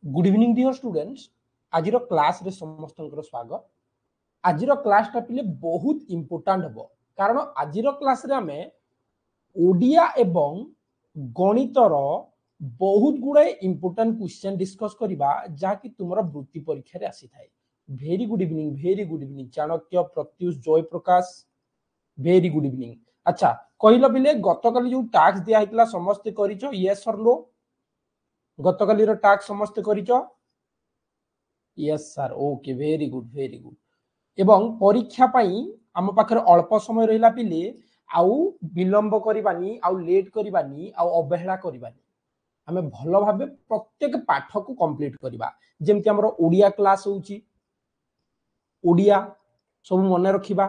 Good evening dear students. आज class रे समस्त स्वागत। आज क्लास टा पिले बहुत इंपोर्टेंट हम कारण आज क्लास रे आमे ओडिया एवं गणितर बहुत गुड़े इंपोर्टेंट क्वेश्चन डिस्कस करबा जहाँकि तुम वृत्ति परीक्षा रे आसी थाए। Very good evening Chanakya Pratyush जय प्रकाश वेरी गुड इवनिंग। अच्छा कहल पिले गतकाली जो टास्क दिया हितला समस्त करिचो यस और नो? गतकाली रो टास्क समस्त करिचो? Yes sir okay very good एवं परीक्षा पाई आम पाखरे अल्प समय रहिला पिले आउ विलंब करबानी आउ लेट करबानी आउ अवहेला करबानी आमे भलो भाबे प्रत्येक पाठ को कंप्लीट करबा। जेमति हमरो ओडिया क्लास होउची ओडिया सब मन रखिबा।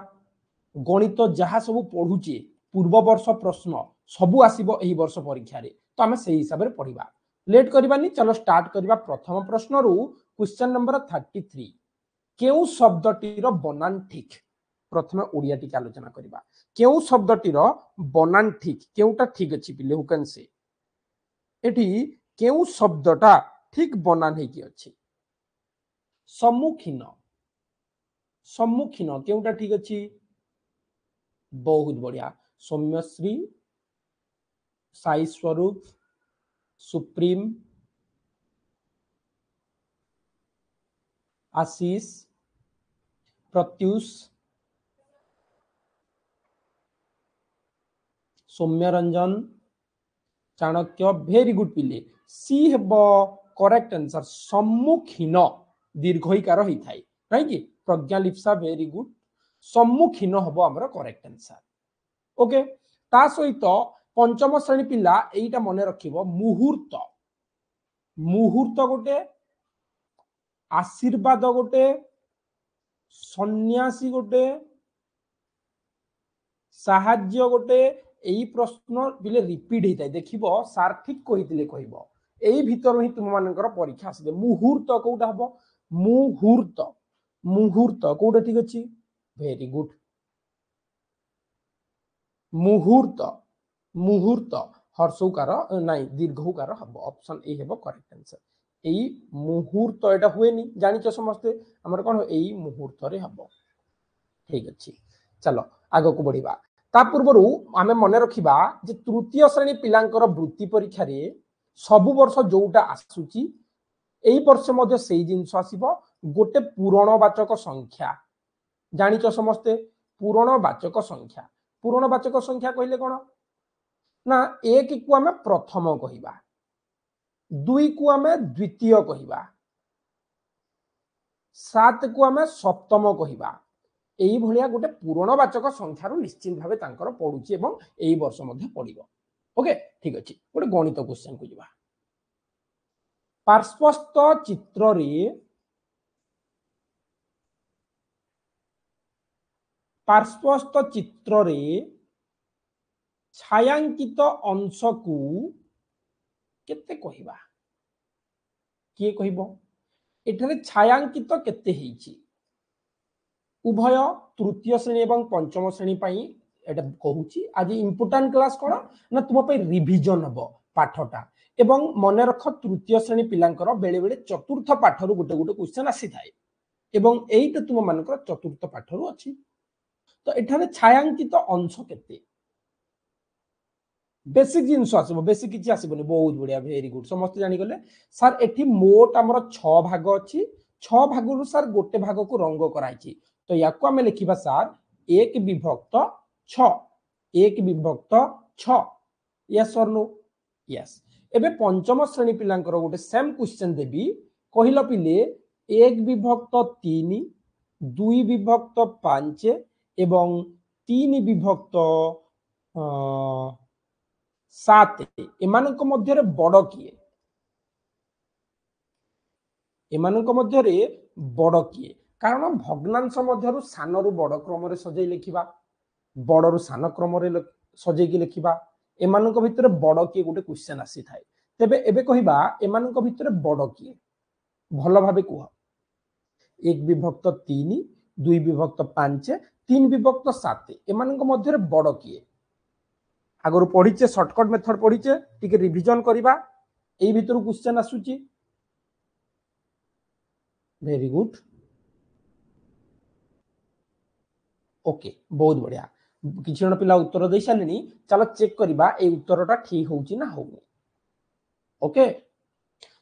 गणित जहाँ सब पढ़ुचे पूर्व वर्ष प्रश्न सबु आसीबो एही वर्ष परीक्षा रे, तो आमे सेही हिसाब रे पढ़िबा। लेट करबानी चलो स्टार्ट करबा। प्रथम प्रश्न रु क्वेश्चन नंबर 33 केउ शब्दटीर बनान ठीक। प्रथम ओडिया टी आलोचना करबा। केउ शब्दटीर बनान ठीक केउटा ठीक अछि पिले हु कैन से एठी केउ शब्दटा ठीक बनान हे कि अछि? सम्मुखीन सम्मुखीन केउटा ठीक अछि? बहुत बढ़िया। सौम्यश्री साई स्वरूप सुप्रीम आशीष प्रत्युष सौम्य रंजन चाणक्य वेरी गुड पिले सी हेबो करेक्ट आंसर। सम्मुखीन दीर्घईकार होई थाई राइट कि प्रज्ञा लिप्सा वेरी गुड सम्मुखीन हबो हमर करेक्ट आंसर। ओके ता सहित पंचम श्रेणी पिला एटा मने रखिबो मुहूर्त। मुहूर्त गोटे आशीर्वाद गोटे सन्यासी गोटे साहाज्य गोटे एई प्रश्न बिले रिपीट होता है। देखिबो सार ठीक कहितले कहबो एई भीतर ही तुम मानकर परीक्षा आसे। मुहूर्त कोउटा हबो? मुहूर्त मुहूर्त कोउटा ठीक अछि? वेरी गुड मुहूर्त मुहूर्त हर्षौकार नाही दीर्घौकार हबो। ऑप्शन ए हेबो करेक्ट आंसर। एई मुहूर्त एटा हुएनी जानिଛ समस्ते हमर कोन एई मुहूर्त रे हबो। ठीक अछि चलो आगो को बढ़िबा। ता पूर्वरु आमे मने रखिबा जे तृतीय श्रेणी पिलांकर वृत्ति परीक्षा रे सब वर्ष जोटा आसुची एई वर्ष मध्ये सेई जिंस आसीबो गोटे पूरणवाचक संख्या। जानिଛ समस्ते पूरणवाचक संख्या। पूरणवाचक संख्या कहले कोन ना एक को आमे प्रथम कहिबा, दुई को आमे द्वितीय कहिबा, सात को आमे सप्तम कहिबा। एई भलिया गोटे पूरणवाचक संख्या रु निश्चित भावे तांकर पडुची एवं एई वर्ष मध्ये पडिबो। ओके ठीक अछि गोटे गणित क्वेश्चन को जिबा। पार्श्वस्थ चित्र रे पार्श्वस्थ चित्र रे छायांकित अंश को केते कहिबा? किए कहिबो? एठारे छायांकित केते हेइची? उभय तृतीय श्रेणी एवं पंचम श्रेणी पाई एटा कहूची। आज इंपोर्टेंट क्लास कोन ना तुम पे रिवीजन हबो पाठटा एवं मने रख तृतीय श्रेणी पिलांकर बेले बेले चतुर्थ पाठरु गोटे गोटे क्वेश्चन आसी थाए एवं एइटा तुम मानकर चतुर्थ पाठरु अछि। तो एठारे छायांकित अंश केते? बेसिक जिंस आसीबो बेसिक किछि आसीबोनी। बहुत बढ़िया वेरी गुड समस्त जानि गले। सर एठी मोट हमर 6 भाग अछि 6 भागरु सर गोटे भाग को रंग कराइछि तो याको हमें लिखिबा सर 1 विभक्त 6 1 विभक्त 6 यस और नो? यस। एबे पंचम श्रेणी पिलांकर गोटे सेम क्वेश्चन देबी कहिला पिले 1 विभक्त 3 2 विभक्त 5 एवं 3 विभक्त 7 एमानक मध्यरे बड़ किए? एमानक मध्यरे बड़ किए? कारण भग्नांश मध्यरु सानरु बड़ क्रम रे सजै लिखिबा बड़रु सान क्रम रे सजै कि लिखिबा। एमानक भितरे बड़ किए गोटे क्वेश्चन आसी थाए। तेबे एबे कहिबा एमानक भितरे बड़ किए? भलो भाबे कुह। 1 विभक्त 3 2 विभक्त 5 3 विभक्त 7 एमानक मध्यरे बड़ किए? आगरु पढ़ीचे शॉर्टकट मेथड पढ़ीचे टिके रिवीजन करिबा। एई भितरु क्वेश्चन आसुची वेरी गुड ओके बहुत बढ़िया किसी जन पिला उत्तर दे सारे चलो चेक करवा ए उत्तरटा ठीक होची ना होनी ओके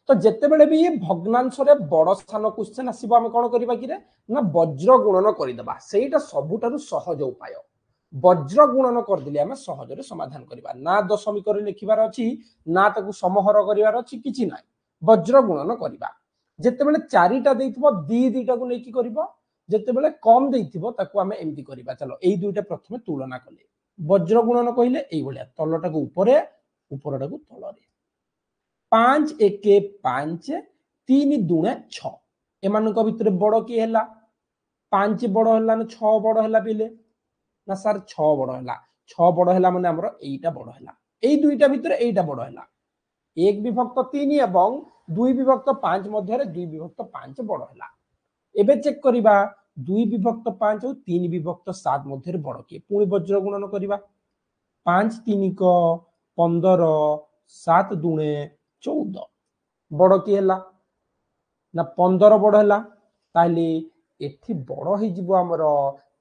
तो जितेबले भी भग्नांश बड़ स्थान क्वेश्चन आसो आम कौन करवा कि ना वज्र गुणन करदेबा सेटा सबुठारु सहज उपाय वज्र गुणन करदेले आम सहजरे समाधान करवा ना दशमिक लिखिबार अछि ना ताकू समहर करिवार अछि किछि ना वज्र गुणन करवा जितेबले चारिटा देइथिबो दी दीटा को लेकी करबो जितेबले कम देइथिबो ताकू आम एमती करवा चलो एई दुईटा प्रथमे तुलना कले वज्र गुणन कहले एई भलिया तलटाकू ऊपरे ऊपरटाकू तलरे 5 1 5 3 2 6 एमानक भितर बड़ किए हला 5 बड़ हला ना 6 बड़ हला पिले ना सर 6 बड़ हला 6 बड़ हला माने हमर एईटा बड़ हला एई दुईटा भितर एईटा बड़ हला 1 विभक्त 3 एवं 2 विभक्त 5 मध्य 2 विभक्त 5 बड़ हला एबे चेक करिबा 2 विभक्त 5 और 3 विभक्त 7 मध्य बड़ किए पुणी वज्र गुणन करिबा 5 3 को 15 7 2 14 बड़ किए हला ना 15 बड़ हला ताले एठी बड़ हे जिवो हमर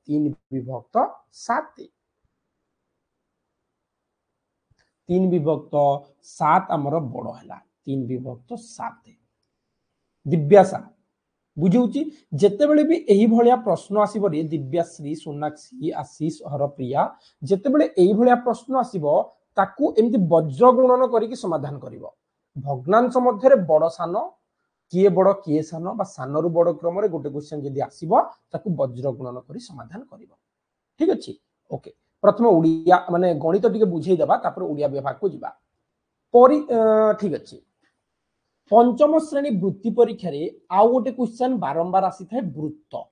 3 विभक्त 7 3 विभक्त 7 हमर बड़ हला 3 विभक्त 7 दिव्यासा बुझौची जेतेबेले भी एही भलिया प्रश्न आसीबो रे दिव्याश्री सोनाक्षी आशीष हरप्रिया जेतेबेले एही भलिया प्रश्न आसीबो ताकू एमती वज्र गुणन करिक समाधान करिवो भग्नांश मध्य बड़ सान किए बड़ किए सान बा सान रु बड़ क्रम रे गोटे क्वेश्चन जदी आसीबो ताकू वज्र गुणन करी समाधान करिवो ठीक अछि ओके प्रथम उड़िया माने गणित टिके बुझेई देबा तापर उड़िया विभाग को जिबा परि ठीक अछि पंचम श्रेणी वृत्ति परीक्षा रे आउ गोटे क्वेश्चन बारंबार आसी थाए वृत्त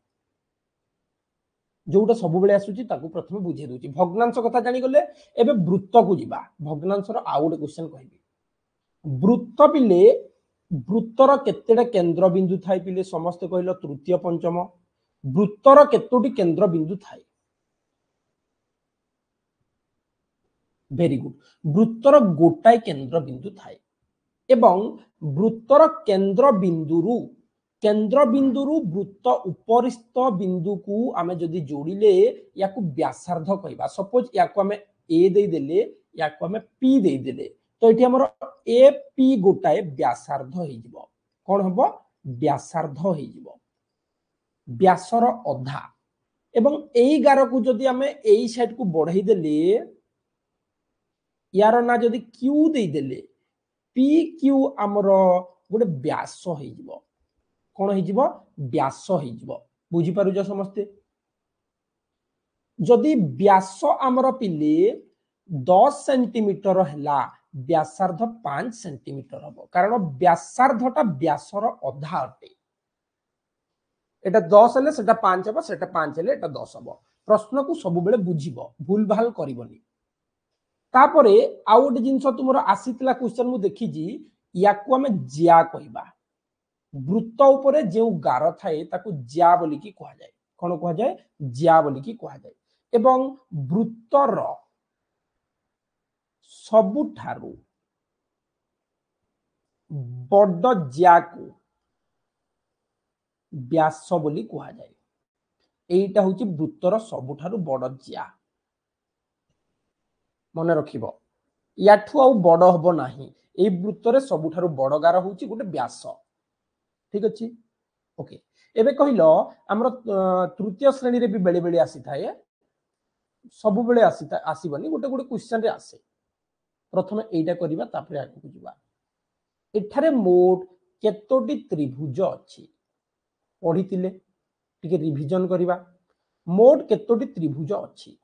जोटा सब बेले आसुची ताकू प्रथम बुझे दोची भग्नांश कथा जानि गले एबे वृत्त को जिबा भग्नांश रो आउ गोटे क्वेश्चन कहबी वृत्त पिले वृत्तर केतेटा केंद्र बिंदु थाई पिले समस्त कहलो तृतीय पंचम वृत्तर केतोटी केंद्र बिंदु थाई वेरी गुड वृत्तर गोटाए केंद्र बिंदु थाई एवं वृत्तर केंद्र बिंदुरु वृत्त उपरिस्थ बिंदु को आमे जदि जोड़िले याकू व्यासार्ध कहबा सपोज याकू आमे ए दे देले याकू आमे पी दे देले तो एठी हमर ए पी गोटाए व्यासार्ध हे जिवो कोन हबो व्यासार्ध हे जिवो व्यासर अधा एवं एई गार को जदि आमे एई साइड को बढ़ाई देले यार ना जदि क्यू दे देले पी क्यू आमर गोटे व्यास हो कौन हो व्यास हो बुझी पारुछ समस्ते जदि व्यास आमर पिले 10 सेंटीमीटर है व्यासार्ध 5 सेंटीमीटर हम कारण व्यासार्धटा व्यासर अधा अटे एटा 10 हेले सेटा 5 हम सेटा 5 हेले एटा 10 हम प्रश्न को सब बेले बुझिबो भूल भाल करिवनी तापरे आउ गोटे जिनस तुम आसीला क्वेश्चन मु देखी याकू आमे जिया कहबा वृत्त उपरे जो गार थाए ताकू जिया बोली की कहा जाए कौन कहा जाए जिया बोली की कहा जाए एवं वृत्तर सबुठारु बड़ जिया को व्यास बोली कहा जाए एटा होची वृत्तर सबुठारु बड़ जिया मन रखिबो याठू आउ बड़ हबो नाही एई वृत्तरे सबुठारु बड़ गार होची गोटे व्यास ठीक अछि ओके एबे कहिलो हमर तृतीय श्रेणी रे भी बेले बेले आसी थाए सब बेले आसीबनी गोटे गोटे क्वेश्चन रे आसे प्रथमे एइटा करिबा तापरे आगु जिबा एठारे मोट केतोटी त्रिभुज अछि पढितिले टिके रिवीजन करिबा मोट केतोटी त्रिभुज अछि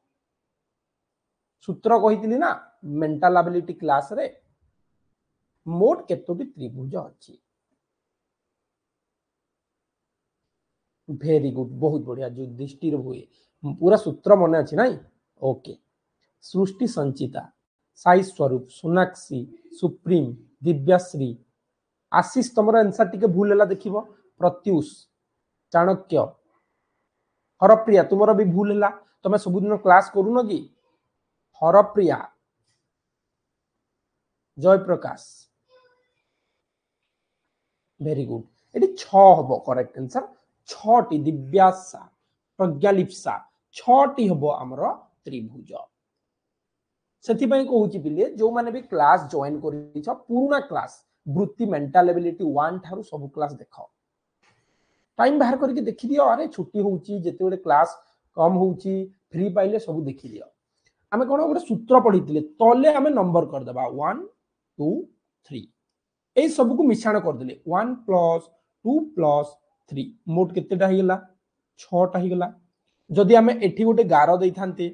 सूत्र कहितिली ना मेंटल एबिलिटी क्लास रे मोट केतोटी त्रिभुज अछि वेरी गुड बहुत बढ़िया जो दृष्टि हुए पूरा सूत्र मन अच्छी ना ओके सृष्टि संचिता साई स्वरूप सोनाक्षी सुप्रीम दिव्याश्री आशीष तुम आंसर टिके भूल है देखिबो प्रत्युष चाणक्य हरप्रिया तुमर भी भूल है तुम सबुदिन क्लास करून कि हरप्रिया जय प्रकाश वेरी गुड एटी 6 हबो correct answer 6 T Divyasa प्रज्ञालिप्सा 6 T हबो हमरो त्रिभुज सेति पई कहूची बिले जो माने भी क्लास जॉइन करिछ पुराना क्लास वृत्ति मेंटल एबिलिटी 1 थारु सब क्लास देखो टाइम बाहर करके देखि दियो अरे छुट्टी होउची जेते बेले क्लास कम होउची फ्री पाइले सब देखि दियो आमे कोन गोटे सूत्र पढितिले तले आमे नंबर कर देबा 1 2 3 ए सब को मिश्रण कर देले 1 + 2 + 3 मोट केतेटा हिगला 6 टा हिगला जदि आमे एठी गोटे गारो देई थांते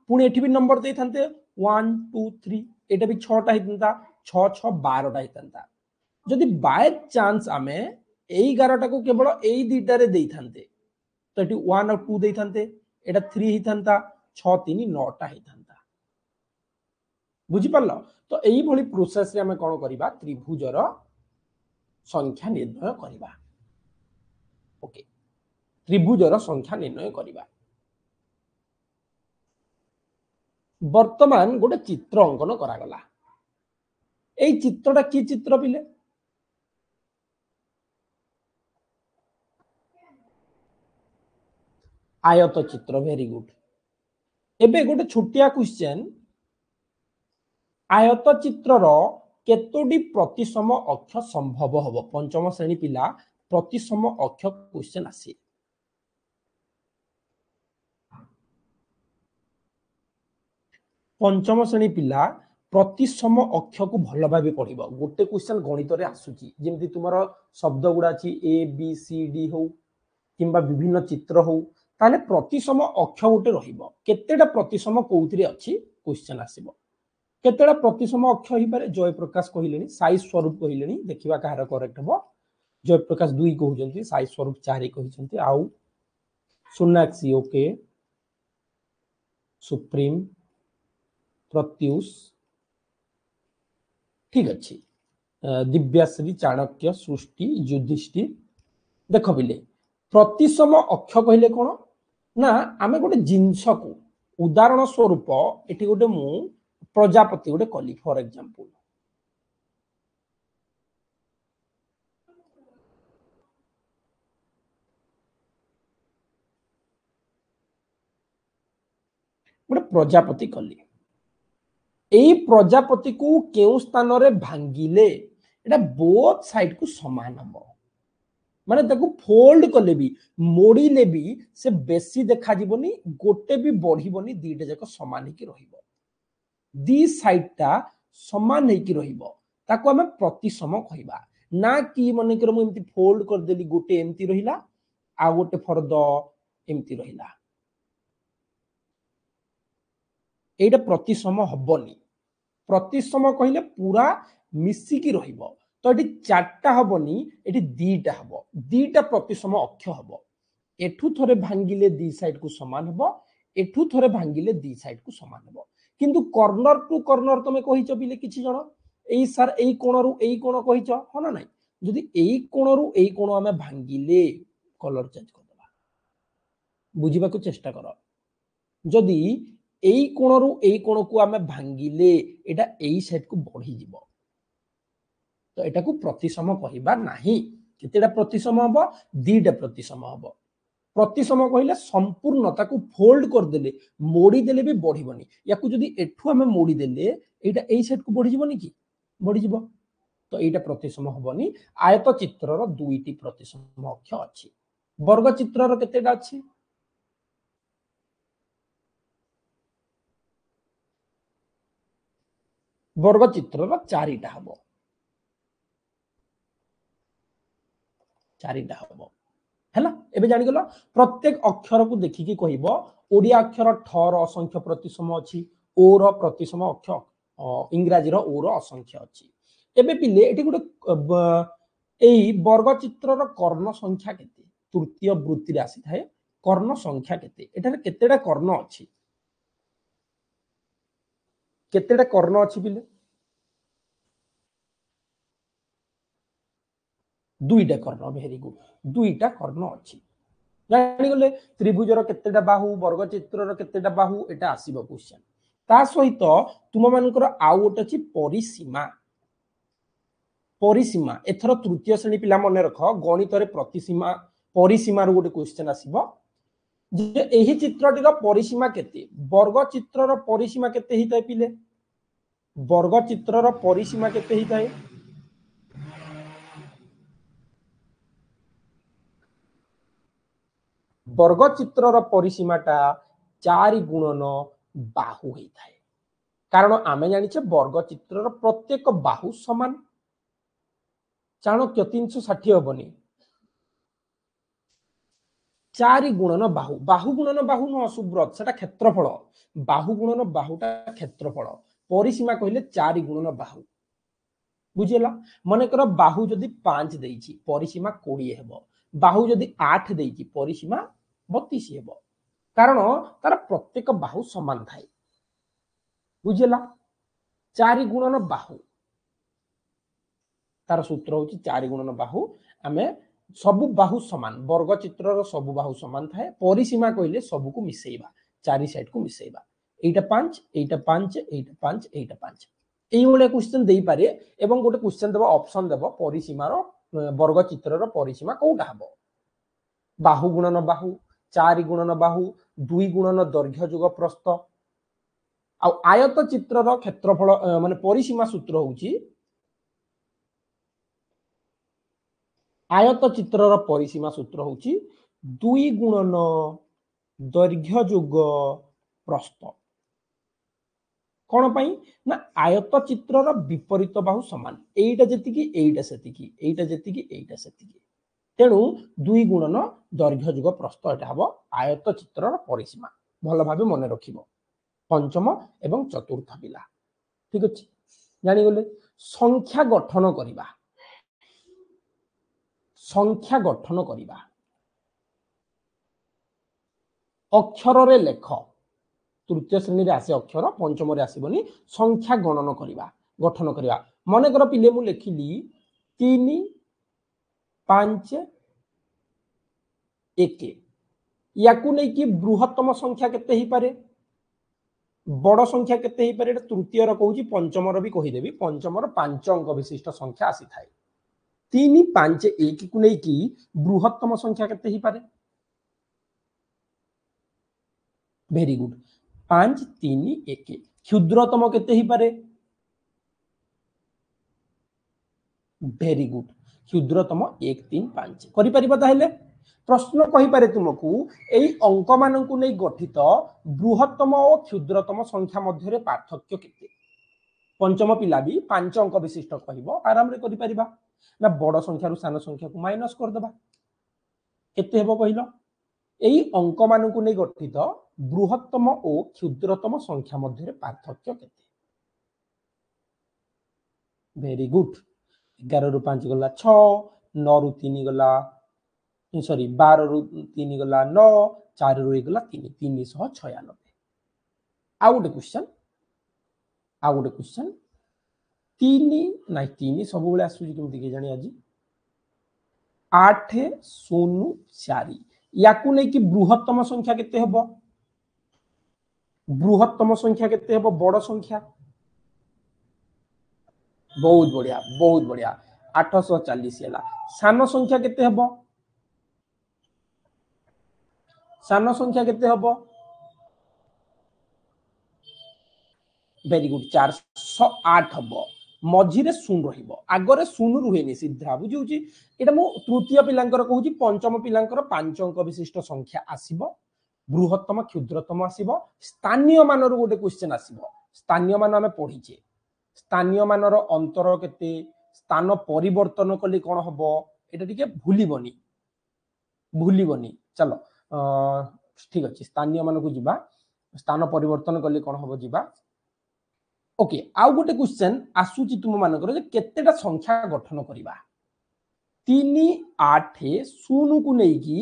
पुणी एठी भी नंबर देई थांते 1 2 3 एटा भी 6 टा हितंता 6 6 12 टा हितंता जदि बाय चांस आमे एई 11 टा को केवल एई दुईटा रे देई थांते तो एठी 1 और 2 देई थांते एटा 3 हितंता 6 3 9 टा हितंता बुझी पारलो तो एई भली प्रोसेस रे आमे कोन करिबा त्रिभुजर संख्या निर्णय करिबा ओके त्रिभुजर संख्या निर्णय करिबा वर्तमान गोटे चित्र अंकन करागला एई चित्रटा की चित्र पिले आयत चित्र वेरी गुड एबे गोटे छोटिया क्वेश्चन आयत चित्रर केतोटी प्रतिसम अक्ष संभव हबो पंचम श्रेणी पिला प्रतिसम अक्ष क्वेश्चन आसी पंचम श्रेणी पिला प्रतिसम अक्ष को भल भाबे पढिबो गोटे क्वेश्चन गणित रे आसुची जेमति तुमरो शब्द गुडा छी ए बी सी डी हो किंबा विभिन्न चित्र हो ताले प्रतिसम अक्ष गोटे रहिबो केतेटा प्रतिसम कोउतरी अछि क्वेश्चन आसीबो केतेटा प्रतिसम अक्ष हि पारे जय प्रकाश कहिलेनी साई स्वरूप कहिलेनी देखिबा कहार करेक्ट हबो जय प्रकाश 2 कहउजंती साई स्वरूप 4 कहिसंती आउ सोनाक्षी ओके सुप्रीम प्रत्युष ठीक अच्छी दिव्याश्री चाणक्य सृष्टि युधिष्ठिर देख बिले प्रतिसम अक्ष कहले कोन ना आमे गोटे जिंस को उदाहरण स्वरूप एठी गोटे मु प्रजापति गोटे कली फॉर एग्जांपल गोटे प्रजापति कली एई प्रजापति को केउ स्थान रे भांगिले एटा बोथ साइड को समान हबो माने ताकू फोल्ड कले भी मोड़ी ले भी से बेसी देखा जीवनी गोटे भी बढ़ीबनी दीटा जाक समान हेकी रहिबो दी साइड ता समान हेकी रहिबो ताकू हमें प्रतिसम कहिबा ना कि माने कर मु एम्ति फोल्ड कर देली गोटे एम्ति रहिला आ गोटे फर्द एम्ति रहिला एटा प्रतिसम हबनी प्रतिसम कहिले पूरा मिसिकी रहिबो तो एटी चारटा हबनी एटी दीटा हबो दीटा प्रतिसम अक्ष हबो एठू थरे भांगिले दी साइड को समान हबो एठू थरे भांगिले दी साइड को समान हबो किंतु कॉर्नर टू कॉर्नर तमे कहिचो बिले किछि जण एई सर एई कोणरु एई कोण कहिचो हो ना नै जदि एई कोणरु एई कोण हमें भांगिले कलर चेंज कर देबा बुझिबा को चेष्टा करो जदि एई कोणरु एई कोण को हमें भांगिले एटा एई साइड को बढ़ी जिवो तो एटा को प्रतिसम कहिबा नाही केतेटा प्रतिसम हबो दीटा प्रतिसम हबो प्रतिसम कहिले संपूर्णता को फोल्ड कर देले मोड़ी देले भी बढ़ीबनी याकू जदि एठू हमें मोड़ी देले एटा एई साइड को बढ़ी जिवोनी की बढ़ी जिवो तो एटा प्रतिसम हबनी आयत चित्रर दुईटी प्रतिसम अक्ष अछि वर्ग चित्रर केतेटा अछि वर्ग चित्रर चारिटा हबो चारिटा हबो हैला एबे जानि गलो प्रत्येक अक्षर को देखिकी कहिबो ओडिया अक्षर ठ र असंख्य प्रतिसम अछि ओ र प्रतिसम अक्ष इंग्राजी रो ओ रो असंख्य अछि एबे पिले एठी गुटे एई वर्ग चित्रर कर्ण संख्या केते तृतीय वृत्ति रे आसी थाए कर्ण संख्या केते एठारे केतेटा कर्ण अछि केतेटा कर्ण अछि पिले दुईटा कर्ण वेरी गुड दुईटा कर्ण अछि जानि गले त्रिभुजर केतेटा बाहु वर्ग चित्रर केतेटा बाहु एटा आसीबो क्वेश्चन ता सहित तुम मानकर आउ गोटे अछि परिसीमा परिसीमा एथर तृतीय श्रेणी पिला मन रख गणित प्रतिसीमा परिसीमा गोटे क्वेश्चन आसीबो जे एही चित्रटीर परिसीमा केते वर्ग चित्रर परिसीमा केते हिताय पिले वर्ग चित्रर परिसीमा केते हिताय वर्ग चित्रर परिसीमाटा 4 गुणन बाहु होता है कारण आमे जानिछे वर्ग चित्रर प्रत्येक बाहु समान चाणक्य 360 हबनी 4 गुणन बाहु बाहु गुणन बाहु न सुब्रत सेटा क्षेत्रफल बाहु गुणन बाहुटा क्षेत्रफल परिसीमा कहले 4 गुणन बाहु बुझिला मनकर बाहु जदि 5 देइछि परिसीमा 20 हेबो बाहु जदि 8 देइछि परिसीमा 32 हेबो कारण तार प्रत्येक बाहु समान थाए बुझिला 4 गुणन बाहु तार सूत्र होची 4 गुणन बाहु आमे सबु बाहु समान वर्ग चित्रर सबु बाहु समान थाए परिसीमा कहले सबु को मिसेइबा 4 साइड को मिसेइबा एटा 5 एटा 5 एटा 5 एटा 5 एई ओले क्वेश्चन देई पारे एवं गोटे क्वेश्चन देबो ऑप्शन देबो परिसीमार वर्ग चित्रर परिसीमा कोटा हबो बाहु गुणन बाहु 4 गुणन बाहु 2 गुणन दैर्घ्य जोग प्रस्थ आ आयत चित्रर क्षेत्रफल माने परिसीमा सूत्र होची आयत चित्रर परिसीमा सूत्र होची 2 गुणन दैर्घ्य जोग प्रस्थ कोन पई ना आयत चित्रर विपरीत बाहु समान एटा जतिकी एटा सेतिकी एटा जतिकी एटा सेतिकी तेणु 2 गुणन दैर्घ्य जोग प्रस्थ एटा हबो आयत चित्रर परिसीमा भल भाबे मने रखिबो पंचम एवं चतुर्थ पिला ठीक अछि जानि गले संख्या गठन करिबा अक्षर रे लेख तृतीय श्रेणी रे आसे अक्षर पंचम रे आसीबनी संख्या गणन करिबा गठन करिबा मने कर पिले मु लेखिली 3 5 1 याकू नै कि बृहत्तम संख्या केते ही पारे बड़ संख्या केते ही पारे तृतीय र कहूची पंचम र भी कहि देबी पंचम र 5 अंक विशिष्ट संख्या आसी थाए 3 5 1 को नै कि बृहत्तम संख्या केते ही पारे वेरी गुड 5 3 1 क्षुद्रतम केते ही पारे वेरी गुड क्षुद्रतम 1 3 5 करि परिबा ताहेले प्रश्न कहि पारे तुमको एई अंक मानकु नै गठित बृहत्तम और क्षुद्रतम संख्या मध्य रे पार्थक्य केते पंचम पिला भी 5 अंक विशिष्ट कहबो आराम रे करि परिबा ना बड़ संख्या रु सान संख्या को माइनस कर देबा केते हेबो कहिलो एई अंक मानकु नै गठित बृहत्तम और क्षुद्रतम संख्या मध्य रे पार्थक्य केते वेरी गुड 11 रु 5 गला 6 9 रु 3 गला सॉरी 12 रु 3 गला 9 4 रु 1 गला 3 396 आ गोटे क्वेश्चन 3 नहीं 3 सब बेले आसुची केमति के जानी आज 8 0 4 याकू नै कि बृहत्तम संख्या केते हेबो बृहत्तम संख्या केते हेबो बड़ संख्या बहुत बढ़िया 840 हैला सान संख्या केते हेबो सान संख्या केते हेबो वेरी गुड 408 हबो मझिरे शून रहिबो आगरे शून रुहेनी सीधा बुझुची एटा मो तृतीय पिलांकर कहूची पंचम पिलांकर 5 अंक विशिष्ट संख्या आसीबो बृहत्तम क्षुद्रतम आसीबो स्थानीय मानर गोटे क्वेश्चन आसीबो स्थानीय मान हमें पढिचे स्थानीय मानर अंतर केते स्थान परिवर्तन कली कोन हबो एटा टिके भूलिबनी चलो ठीक अछि स्थानीय मान को जिबा स्थान परिवर्तन कली कोन हबो जिबा ओके आउ गोटे क्वेश्चन आसुची तुम मानकर जे केतेटा संख्या गठन करिबा 3 8 0 को नै कि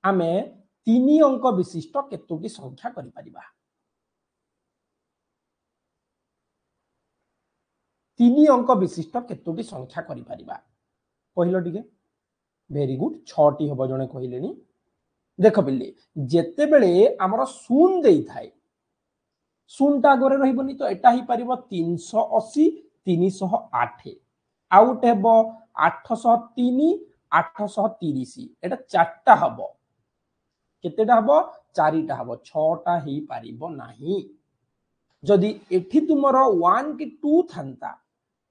आमे 3 अंक विशिष्ट केतोटी संख्या करि परिबा 3 अंक विशिष्ट केतोटी संख्या करि परिबा कहिलो टिके वेरी गुड 6 टी हबो जने कहिलेनी देख पिले जेते बेले हमर शून्य देई थाए शून्यटा आगे रही तो एटा ही पारिबो 380 308 आउ गोटे हम 803 830 एटा चारटा हम केतेटा हम चारिटा हम छटा ही पारिबो नाही जदि एठी तुमर 1 कि 2 थांता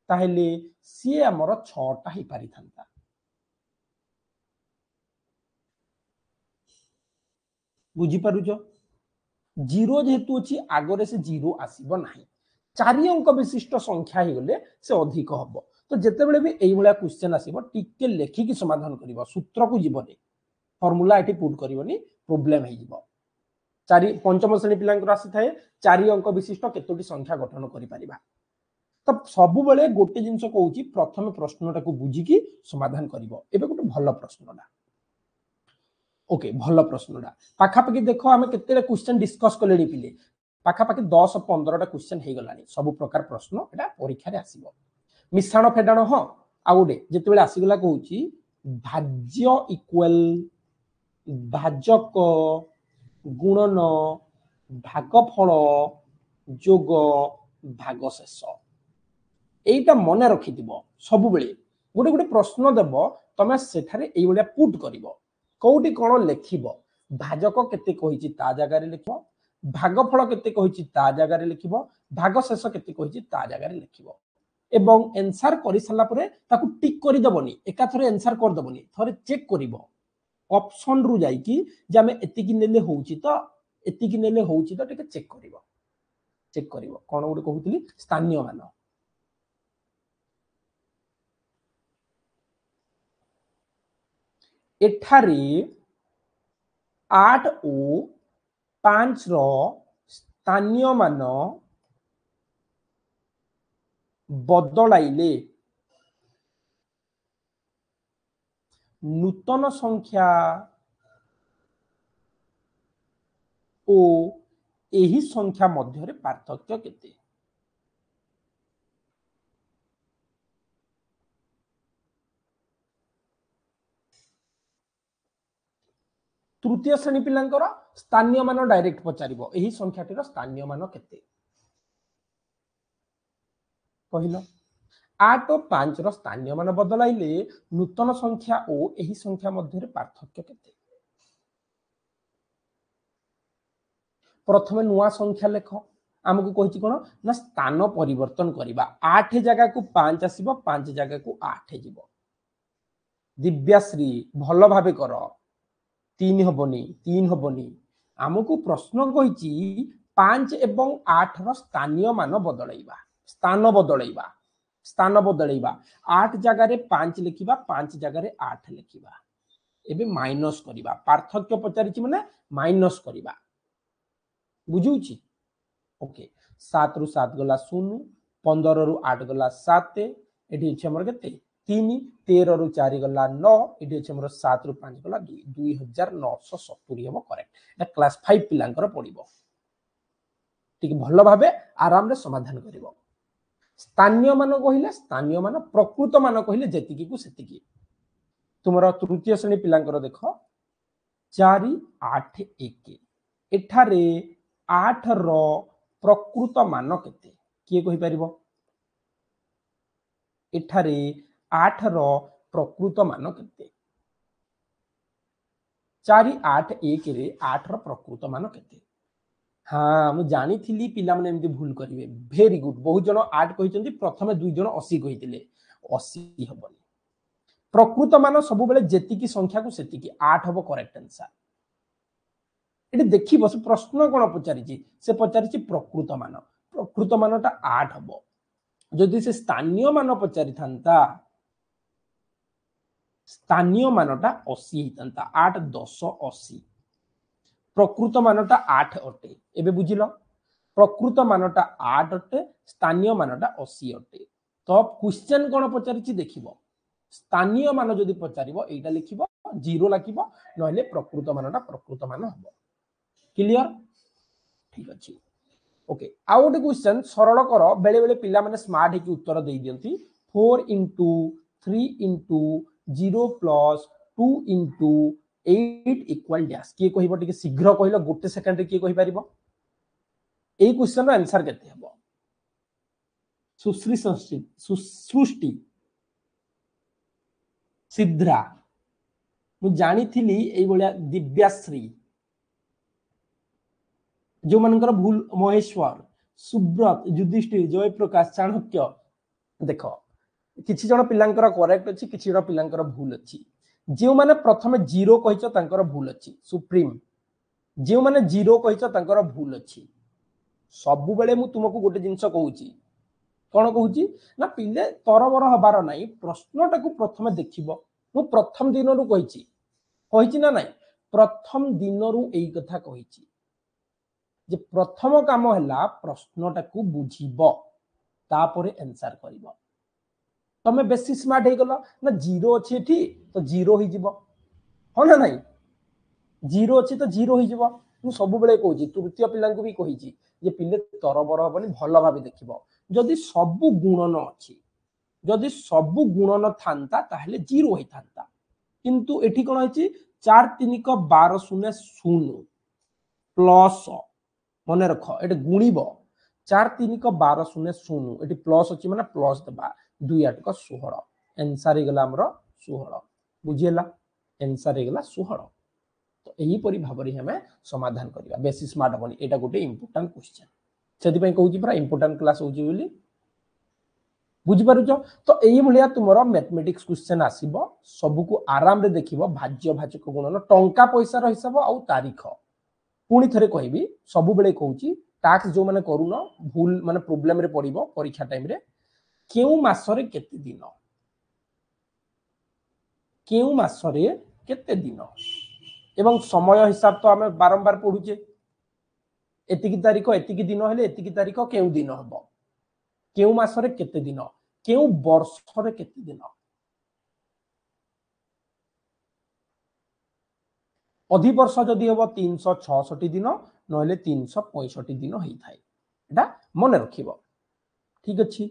ताहेले सी हमर 6टा ही पारि थांता बुझी पारुजो जीरो जेहेतु अछि आगरे से जीरो आसीबो नाही चारि अंक विशिष्ट संख्या ही गले से अधिक हबो तो जेते बेले भी एई भलिया क्वेश्चन आसीबो टिके लेखि कि समाधान करिवो सूत्र को जीवनी फॉर्मूला एटी पुट करिवोनी प्रॉब्लम हे जीवो चारि पंचम श्रेणी पिलांकर आसी थाए चारि अंक विशिष्ट केतोटी संख्या गठन करि परिबा तो सबु बेले गोटे जिंस कहूची प्रथम प्रश्नटा को बुझी कि समाधान करिवो एबे गोटे भलो प्रश्नटा ओके भलो प्रश्नटा पाखापाखि देखो आमे केते क्वेश्चन डिस्कस कलेनी पिले पाखापाखि 10-15टा क्वेश्चन हे गलानी सब प्रकार प्रश्न एटा परीक्षा रे आसीबो मिश्रण फेडाण हाँ आ गोटे जिते आसीगला कहूँ भाज्य इक्वल भाजक गुणन भागफल जोग भागशेष एटा मन रखि सब बेले गोटे गोटे प्रश्न देव तमें सेठारे एई भलिया पुट करिवो कोउटी कोन लेखिबो भाजक केते कहिछि ता जगह रे लिखिबो भागफल केते कहिछि ता जगह रे लिखिबो भागशेष केते कहिछि ता जगह रे लिखिबो एवं आंसर करि सला परे ताकू टिक करि दबनी एका थरे आंसर कर दबनी थरे चेक करिवो ऑप्शन रु जाई कि जे हमें एतिकी नेले होउछि तो एतिकी नेले होउछि तो टिके चेक करिवो कोन गुड कहउतली स्थानीय मान एठारे 8 ओ 5 रो स्थानीय मान बदलाइले नूतन संख्या ओ एही संख्या मध्य पार्थक्य केते तृतीय श्रेणी पिलांकर स्थानीय मान डायरेक्ट पचारिबो एही संख्याटीर स्थानीय मान केते कहिलो 8 और 5 रो स्थानीय मान बदलाइले नूतन संख्या ओ एही संख्या मध्य पार्थक्य केते प्रथम नुआ संख्या लेख आमको कहिछि कोन ना स्थान परिवर्तन करिबा 8 जगह को 5 आसीबो 5 जगह को 8 जीवो दिव्याश्री भलो भाबे कर 3 हबनी आमको प्रश्न कहिछि 5 एवं 8 रो स्थानीय मान बदलाइबा स्थान बदलाइबा 8 जगह रे 5 लिखिबा 5 जगह रे 8 लिखिबा एबे माइनस करिबा पार्थक्य पचारिछि माने माइनस करिबा बुझुछि ओके 7 रु 7 गला 0 15 रु 8 गला 7 एठी अछि हमर केते 3 13 रु 4 गला 9 एठी अछि हमर 7 रु 5 गला 2 2970 हम करेक्ट एटा क्लास 5 पिलांकर पडिबो ठीक भलो भाबे आराम रे समाधान करिवो स्थानीय मान कहिले स्थानीय मान प्रकृत मान कहिले जेतिकी को सेतिकी तुमरा तृतीय श्रेणी पिलांकर देखो 4 8 1 एठारे 8 रो प्रकृत मान केते किए कहि परिबो एठारे 8 रो प्रकृत मान केते 4 8 1 रे 8 रो प्रकृत मान केते हाँ मु जानी थिली पिला माने एमती भूल करिवे वेरी गुड बहुत जन 8 कहिसंती प्रथमे 2 जन 80 कहितिले 80 हबनी प्रकृत मान सब बेले जेतिकी संख्या को सेतिकी 8 हबो करेक्ट आंसर एटी देखि बस प्रश्न कोन पचारिछि से पचारिछि प्रकृत मानटा 8 हबो जदि से स्थानीय मान पचारि थांता स्थानीय मानटा 80 हितंता 8 10 80 प्रकृत मानटा 8 अटे एबे बुझिलो प्रकृत मानटा 8 अटे स्थानीय मानटा 80 अटे तो क्वेश्चन कोन पचारिछि देखिबो स्थानीय मान जदि पचारिबो एटा लिखिबो 0 लाखिबो नहले प्रकृत मान हबो क्लियर ठीक अछि ओके आ गोटे क्वेश्चन सरल कर बेले बेले पिला माने स्मार्ट हेकि उत्तर देई दियंती 4 * 3 * 0 + 2 * 8 इक्वल डैश किए कहिबो टिके शीघ्र कहिलो गोटे सेकंड रे किए कहि परिबो एई क्वेश्चन रो आंसर केते हबो सुसृष्टि सिद्रा मु जानी एई भलिया दिव्याश्री जो मानकर भूल महेश्वर सुब्रत युधिष्ठिर जयप्रकाश चाणक्य देख किछि जण पिलांकर करेक्ट अछि किछि जण पिलांकर भूल अछि जो माने प्रथमे जीरो कहिछ तांकर भूल अछि सुप्रीम जो माने जीरो कहिछ तांकर भूल अछि सबु बेले मु तुमको गोटे जिंस कहूची कौन कहूची ना पिले तरबर हबार नाही प्रश्नटाକୁ प्रथमे देखिबो मु प्रथम दिनरु कहिची ना नाही प्रथम दिनरु एई कथा कहिची जे प्रथम काम हैला प्रश्नटाକୁ बुझिबो तापरे आंसर करिबो तमे बेसी स्मार्ट हे गलो ना जीरो अछि एठी तो जीरो ही जीवो हो ना नाही जीरो अछि तो जीरो ही जीवो मु सब बेले कहूची तृतीय पिलांकु भी कहिची जे पिले तरबर हबनी भलो भाबे देखिबो जदि सबु गुणन अछि जदि सबु गुणन थांता ताहले जीरो ही थांता किंतु एठी कोन अछि 4 3 को 12 शून्य शून्य प्लस मन रख एटे गुणिब 4 3 को 12 शून्य शून्य एटी प्लस अछि माने प्लस दबा 2 8 को 16 आंसर हे गला हमरो 16 बुझियला आंसर हे गला 16 तो एही परि भाबरी हमें समाधान करिया बेसी स्मार्ट बनी एटा गोटे इंपोर्टेंट क्वेश्चन सेति पई कहूची पूरा इंपोर्टेंट क्लास होची बोली बुझी पारुछ तो एही भलिया तुमरो मैथमेटिक्स क्वेश्चन आसीबो सब को आराम रे देखिबो भाज्य भाजक गुणन टंका पैसा रो हिसाब आ तारीख पुणी थरे कहबी सब बेले कहूची टैक्स जो माने करूनो भूल माने प्रॉब्लम रे पड़िबो परीक्षा टाइम रे केउ मासरे केते दिन केउ मासरे केते दिन एवं समय हिसाब तो आमे बारंबार पढुचे एतिकी तारीख एतिकी दिन हेले एतिकी तारीख केउ दिन हबो केउ मासरे केते दिन केउ वर्षरे केते दिन अधिवर्ष जदि हबो 366 दिन नहले 365 दिन होई थाए एटा मन रखिबो ठीक अछि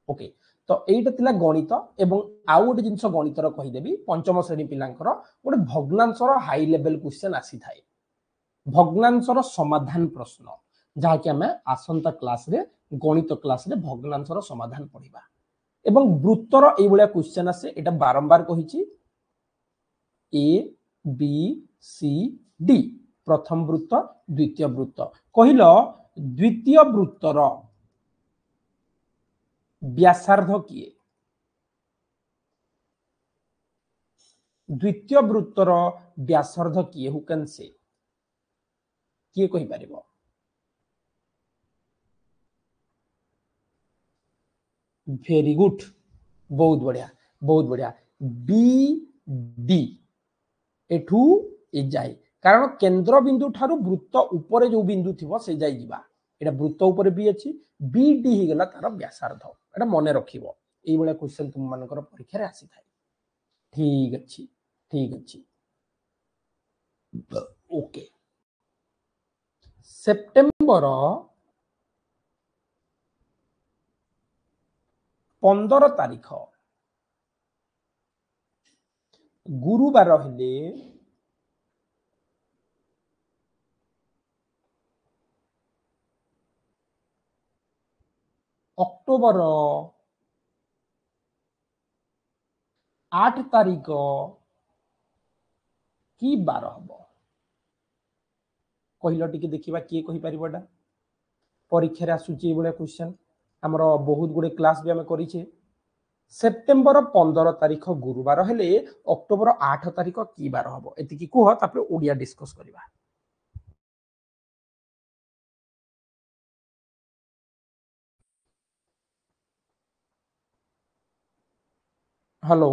ओके तो एटा तिला गणित एवं आउ गोटे जिंस गणितर कहि देबी पंचम श्रेणी पिलांकर गोटे भग्नांशर हाई लेवल क्वेश्चन आसी थाए भग्नांशर समाधान प्रश्न जहा कि हमें आसंता क्लास रे गणित क्लास रे भग्नांशर समाधान पढिबा एवं वृत्तर एई भलिया क्वेश्चन आसे एटा बारंबार कहिची ए बी सी डी प्रथम वृत्त द्वितीय वृत्त कहिलो द्वितीय वृत्तर व्यासार्ध किए द्वितीय वृत्तर व्यासार्ध किए हु कैन से किए कहि परिबो वेरी गुड बहुत बढ़िया बी डी एठू ए जाए कारण केंद्र बिंदु ठारू वृत्त ऊपर जो बिंदु थिबो से जाई जिबा एटा वृत्त ऊपर बी अछि बी डी ही गला तार व्यासार्ध एटा मने रखिबो एई बळे क्वेश्चन तुम मानकर परीक्षा रे आसी थाए ठीक अछि ओके सेप्टेम्बर 15 तारीख गुरुवार हेले अक्टोबर 8 तारीख की बार हबो कहिलो टिके देखिबा किए कहि परिबोडा परीक्षा रे आसुची बळे क्वेश्चन हमरो बहुत गुडे क्लास भी हमें करिचे सेप्टेम्बर 15 तारीख गुरुवार हेले अक्टोबर 8 तारीख की बार हबो एति की कुह तापर ओडिया डिस्कस करिबा हेलो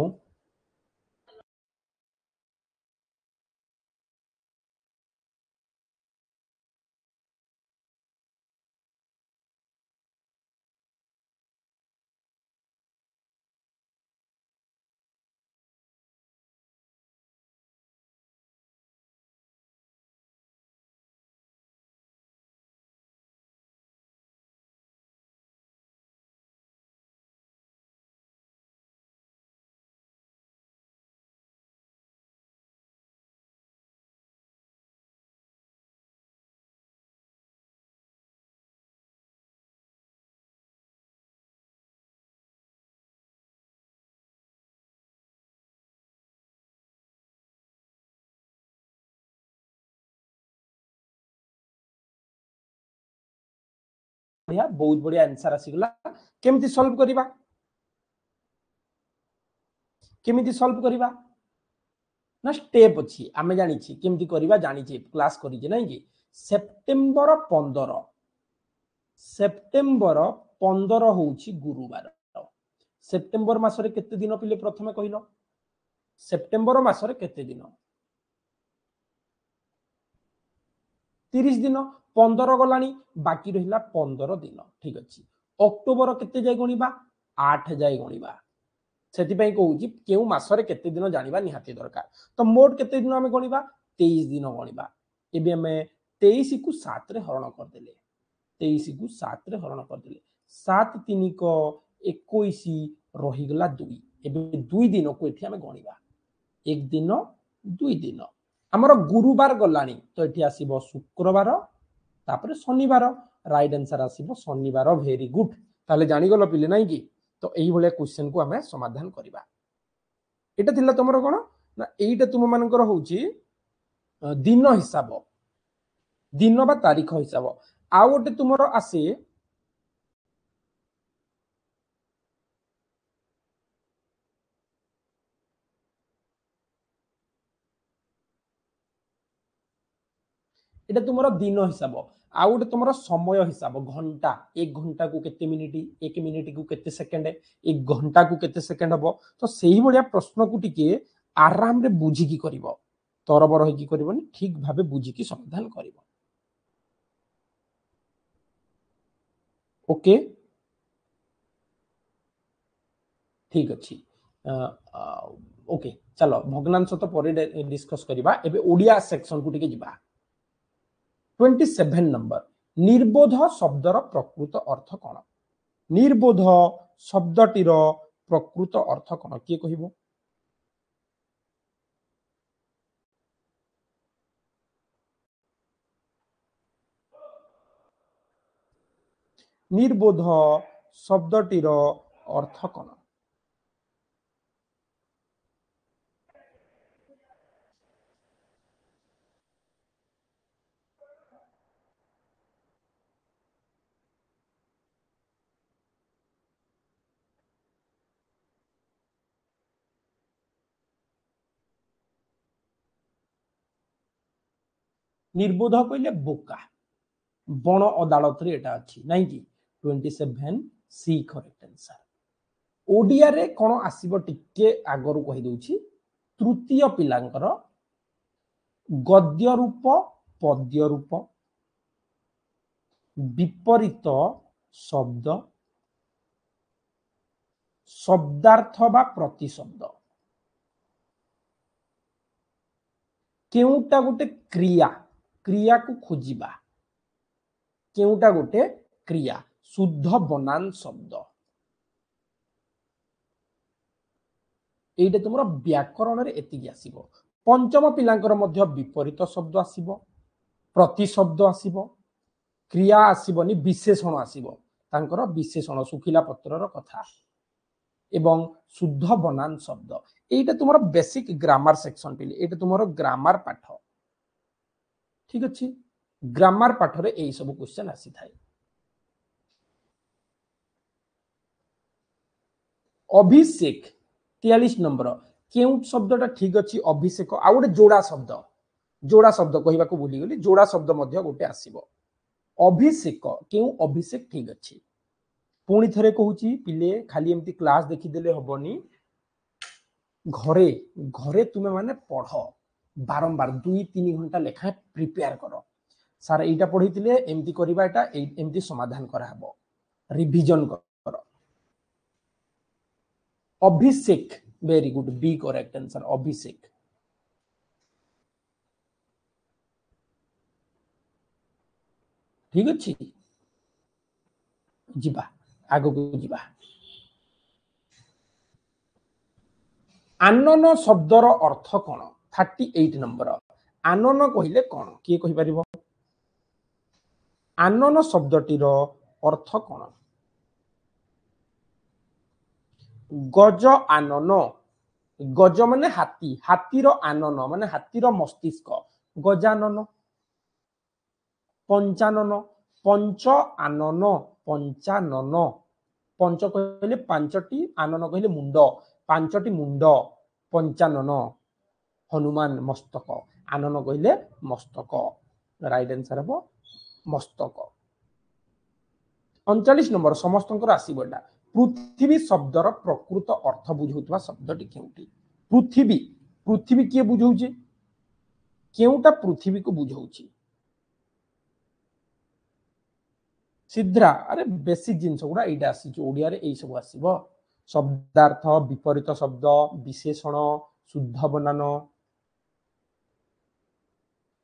बढ़िया बहुत बढ़िया आंसर आसीगला केमती सॉल्व करिबा केमती सॉल्व करिबा ना स्टेप अछि आमे जानि छी केमती करिबा जानि छी क्लास करि जे नै कि सेप्टेम्बर 15 सेप्टेम्बर 15 होउछि गुरुवार सेप्टेम्बर मासरे केते दिन पिले प्रथमे कहिलो सेप्टेम्बर मासरे केते दिन 30 दिन 15 गलानी बाकी रहिला 15 दिन ठीक अछि अक्टोबर केते जाय गणिबा 8 जाय गणिबा सेति पई कहूछि केउ मासरे केते दिन जानिबा निहाती दरकार तो मोट केते दिन हमें गणिबा 23 दिन गणिबा एबे हमें 23 को 7 रे हरण कर देले 23 को 7 रे हरण कर देले 7 3 को 21 रहिगला 2 एबे 2 दिन को एठी हमें गणिबा एक दिन 2 दिन हमर गुरुवार गलानी तो एठी आसीबो शुक्रवार तापर शनिवार राइट आंसर आसीबो शनिवार वेरी गुड ताले जानि गलो पिले नै कि तो एही भले क्वेश्चन को हमें समाधान करिबा एटा थिला तमरो कोन ना एईटा तुम मानकर होउची दिन हिसाब दिन बा तारीख हिसाब आ गोटे तुमरो आसे एटा तुमरो दिन हिसाब आ गोटे तुमरो समय हिसाब घंटा 1 घंटा को केते मिनिट 1 मिनिट को केते सेकंड 1 घंटा को केते सेकंड हबो तो सेही बलिया प्रश्न को टिके आराम रे बुझी की करिवो तरबर होई की करिवोनी ठीक भाबे बुझी की समाधान करिवो ओके ठीक अछि ओके चलो भग्नांश तो पर डिस्कस करिबा एबे ओडिया सेक्शन को टिके जिबा 27 नंबर निर्बोध शब्दर प्रकृत अर्थ कौन निर्बोध शब्दटीर प्रकृत अर्थ कौन किए कहिबो निर्बोध शब्दटीर अर्थ कौन निर्बोध कहले बोका बण अदालत रे एटा अछि नै कि 27 सी करेक्ट आंसर ओडिया रे कोन आसीबो टिके आगरु कहि दउछि तृतीय पिलांकर गद्य रूप पद्य रूप विपरीत शब्द शब्दार्थ बा प्रतिशब्द केउटा गोटे क्रिया क्रिया को खोजिबा केउटा गोटे क्रिया शुद्ध बनान शब्द एइटे तुमरो व्याकरण रे एतिकी आसीबो पंचम पिलांकर मध्य विपरीत शब्द आसीबो प्रतिशब्द आसीबो क्रिया आसीबोनी विशेषण आसीबो तांकर विशेषण सुखिला पत्रर कथा एवं शुद्ध बनान शब्द एइटा तुमरो बेसिक ग्रामर सेक्शन पिले एइटा तुमरो ग्रामर पाठ ठीक अछि ग्रामर पाठ रे एई सब क्वेश्चन आसी थाए अभिषेक 43 नंबर केउ शब्दटा ठीक अछि अभिषेक आ गोटे जोड़ा शब्द कहिबा को भूली गेली जोड़ा शब्द मध्य गोटे आसीबो अभिषेक केउ अभिषेक ठीक अछि पुणी थरे कहूची पिले खाली एमती क्लास देखि देले हबनी घरे घरे तुमे माने पढ़ बारंबार 2-3 घंटा लेखा प्रिपेयर करो सार एटा पढितिले एमती करिबा एटा एमती समाधान करा हबो रिवीजन करो Abhishek very good be correct answer Abhishek ठीक अछि जिबा आगो को जिबा आनन शब्दर अर्थ कौन 38 नंबर आनन कहिले कौन किए कहि परिबो आनन शब्दटीर अर्थ कौन गज आनन गज माने हाथी हाथीर आनन माने हाथीर मस्तिष्क गजानन पंचानन पंच आनन पंचानन पंच कहले पांचटी आनन कहले मुंड पांचटी मुंड पंचानन हनुमान मस्तक आनन कहले मस्तक राइट आंसर हम मस्तक 39 नंबर समस्त आसबा पृथ्वी शब्दर प्रकृत अर्थ बुझाउथबा शब्दटी केउटी पृथ्वी पृथ्वी किए बुझाउचे केउटा पृथ्वी को बुझाउची सिद्रा अरे बेसिक जिनस गुड़ा एटा आसी ओडिया रे एई सब आसीबो शब्दार्थ विपरीत शब्द विशेषण शुद्ध बनान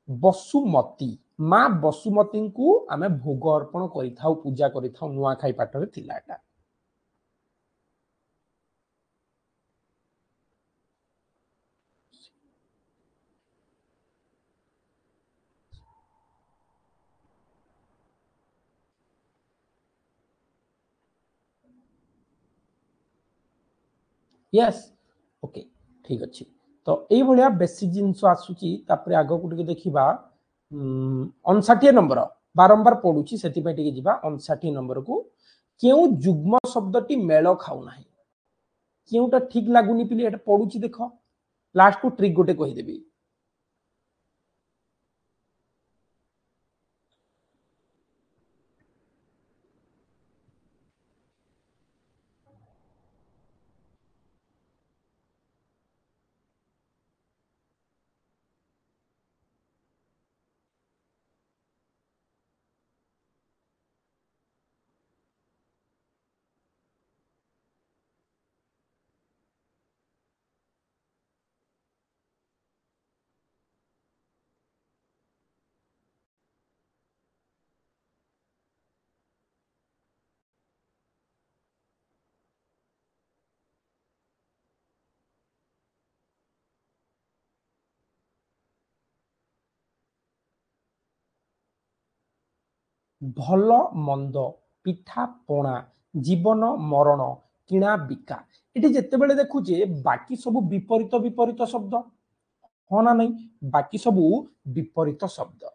बसुमती माँ बसुमती को आमे भोग अर्पण करिथाउ पूजा करिथाउ नुआ खाई पाटरे थिला एटा यस ओके ठीक अच्छे तो ये बेसिक जिनस आसूची तापरे आग को देखा 59 नंबर बारंबार पड़ुची से 59 नंबर को क्यों जुग्म शब्दटी मेल खाऊना क्योंटा ठीक लगुनि पिले एटा पड़ुची देख लास्ट को ट्रिक गोटे कहीदेवी भल मंद पिठा पणा जीवन मरण किणा बिका ये जिते बड़े देखुचे बाकी सब विपरीत विपरीत शब्द हाँ ना नहीं बाकी सब विपरीत शब्द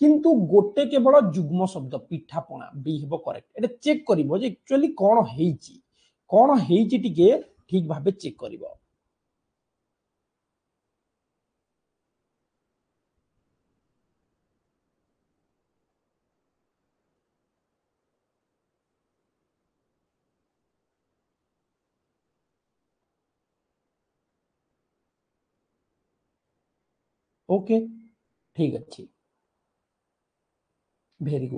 किंतु गोटे केवल जुग्म शब्द पिठा पणा बी हेब करेक्ट ये चेक करिवो जे एक्चुअली कौन हेइची टिके ठीक भाबे चेक करिवो ओके ठीक अच्छे भेरी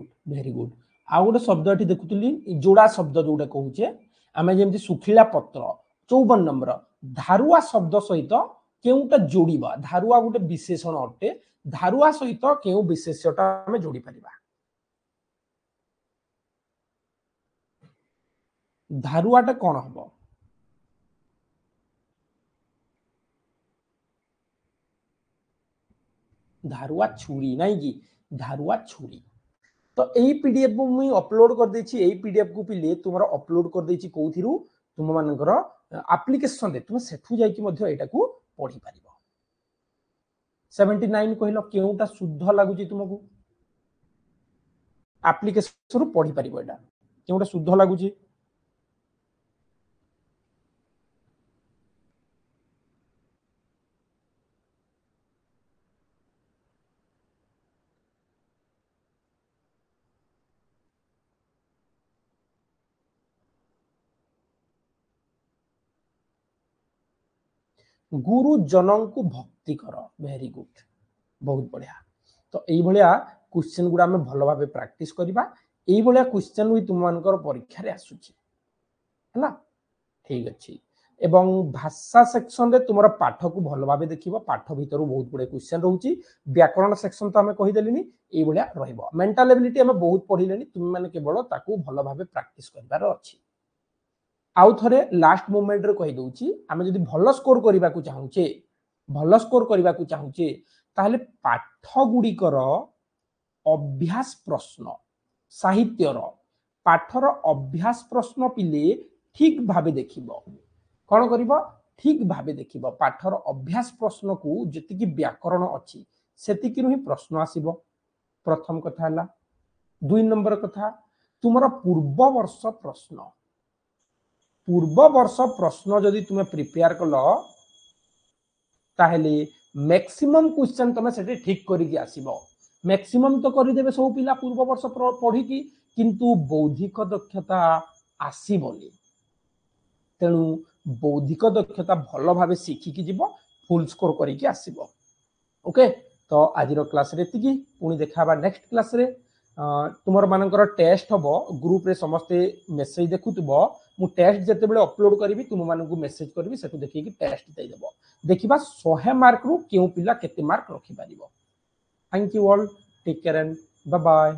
गुड आउ गोटे शब्द ये देखुली जोड़ा शब्द जोटा कहूचे आम जमी सुखिला पत्र 54 नंबर धारुआ शब्द सहित केउटा जोड़िबा धारुआ गोटे विशेषण अटे धारुआ सहित केउ विशेषटा आम जोड़ी परिबा धारुआटा कौन हम धारुआ छुरी नहीं कि धारुआ छुरी तो यही पीडीएफ को मुझे अपलोड कर देछि यही पीडीएफ को पिले तुमरा अपलोड कर देछि कोथिरु तुम मानकर एप्लिकेशन रे तुम सेठु जाई कि मध्ये एटा को पढी परिबो 79 कहलो केउटा शुद्ध लागुची तुमको एप्लिकेशन रु पढी परिबो एटा केउटा शुद्ध लागुची गुरुजन को भक्ति कर वेरी गुड बहुत बढ़िया तो ये क्वेश्चन गुड़ा आम भल भाव प्रैक्टिस करवा ये क्वेश्चन भी तुम मान परीक्षा आसूची है ठीक अच्छे एवं भाषा सेक्शन रे तुम पाठ को भल भाव देख पाठ भीतर बहुत गुड़े क्वेश्चन रोचे व्याकरण सेक्शन तो आम कहीदेली ये मेंटल एबिलिटी आम बहुत पढ़ले तुम मैंने केवल भल भाव प्रैक्टिस करार अच्छी आउ थे लास्ट मोमेंट रे कही दउची आमे जदि भल स्कोर करबा को चाहूचे भल स्कोर करबा को चाहूचे ताहले पाठ गुड़िकर अभ्यास प्रश्न साहित्यर पाठर अभ्यास प्रश्न पिले ठीक भाबे देखिबो कोन करिबो ठीक भाबे देखिबो पाठर अभ्यास प्रश्न को जति व्याकरण अछि सेति कि ही प्रश्न आसीबो प्रथम कथा हला दुई नंबर कथा तुमर पूर्व वर्ष प्रश्न जदि तुम प्रिपेयर कल ताहले मैक्सिमम क्वेश्चन तुम से ठीक करके आसीबो मैक्सिमम तो करदेवे सब पिला पूर्व वर्ष पढ़ी किंतु बौद्धिक दक्षता आसीबनी तेणु बौद्धिक दक्षता भल भाव शिखिकी जीव फुल स्कोर करके आसीबो ओके तो आज क्लास रे एतिकी पुणी देखा नेक्स्ट क्लास रे तुमर मानकर टेस्ट हम ग्रुप रे समस्ते मेसेज देखुथबो मु टेस्ट जते बेले अपलोड करी तुम मानकु मेसेज करबी सेटु देखि टेस्ट दे देबो देखिबा 100 मार्क रु केउ पिला केते मार्क रखि पारिबो thank you all take care and bye bye.